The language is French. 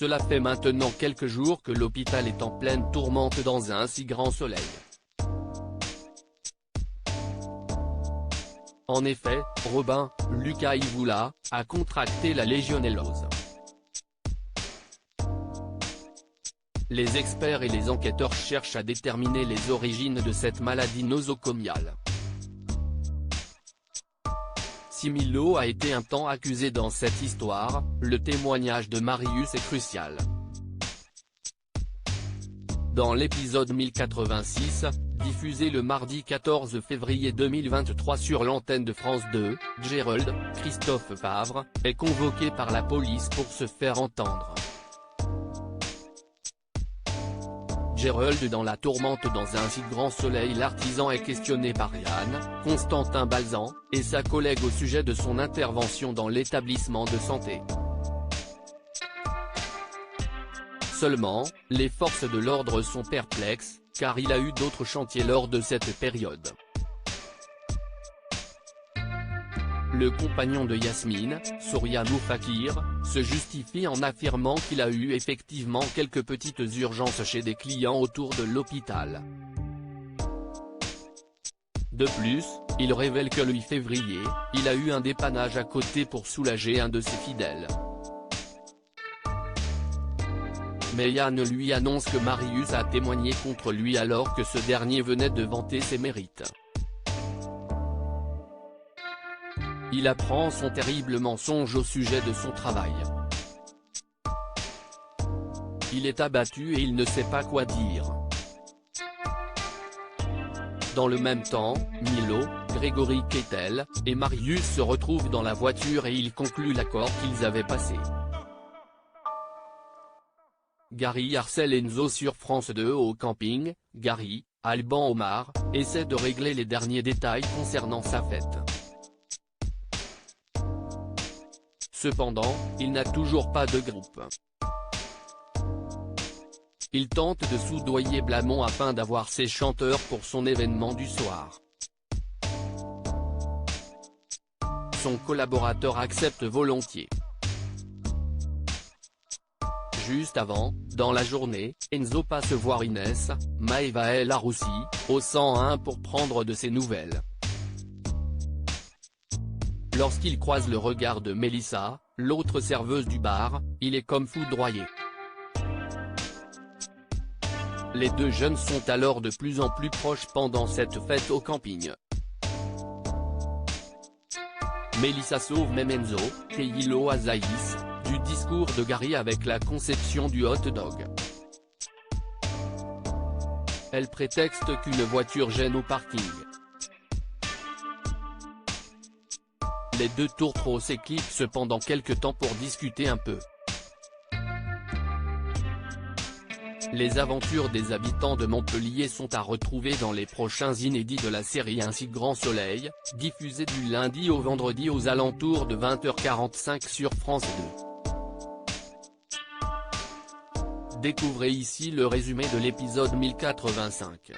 Cela fait maintenant quelques jours que l'hôpital est en pleine tourmente dans un si grand soleil. En effet, Robin, Lucas Ivula, a contracté la légionellose. Les experts et les enquêteurs cherchent à déterminer les origines de cette maladie nosocomiale. Si Milo a été un temps accusé dans cette histoire, le témoignage de Marius est crucial. Dans l'épisode 1086, diffusé le mardi 14 février 2023 sur l'antenne de France 2, Gérald, Christophe Favre, est convoqué par la police pour se faire entendre. Gérald dans la tourmente dans un si grand soleil. L'artisan est questionné par Yann, Constantin Balzan, et sa collègue au sujet de son intervention dans l'établissement de santé. Seulement, les forces de l'ordre sont perplexes, car il a eu d'autres chantiers lors de cette période. Le compagnon de Yasmine, Sourianou Fakir, se justifie en affirmant qu'il a eu effectivement quelques petites urgences chez des clients autour de l'hôpital. De plus, il révèle que le 8 février, il a eu un dépannage à côté pour soulager un de ses fidèles. Mais Yann lui annonce que Marius a témoigné contre lui alors que ce dernier venait de vanter ses mérites. Il apprend son terrible mensonge au sujet de son travail. Il est abattu et il ne sait pas quoi dire. Dans le même temps, Milo, Grégory Kettel, et Marius se retrouvent dans la voiture et ils concluent l'accord qu'ils avaient passé. Gary harcèle Enzo sur France 2 au camping. Gary, Alban Omar, essaie de régler les derniers détails concernant sa fête. Cependant, il n'a toujours pas de groupe. Il tente de soudoyer Blamont afin d'avoir ses chanteurs pour son événement du soir. Son collaborateur accepte volontiers. Juste avant, dans la journée, Enzo passe voir Inès, Maëva El Aroussi, au 101 pour prendre de ses nouvelles. Lorsqu'il croise le regard de Mélissa, l'autre serveuse du bar, il est comme foudroyé. Les deux jeunes sont alors de plus en plus proches pendant cette fête au camping. Mélissa sauve même Enzo, Teilo Azaïs, du discours de Gary avec la conception du hot dog. Elle prétexte qu'une voiture gêne au parking. Les deux tourtereaux s'éclipsent pendant quelque temps pour discuter un peu. Les aventures des habitants de Montpellier sont à retrouver dans les prochains inédits de la série Un si grand soleil, diffusé du lundi au vendredi aux alentours de 20h45 sur France 2. Découvrez ici le résumé de l'épisode 1085.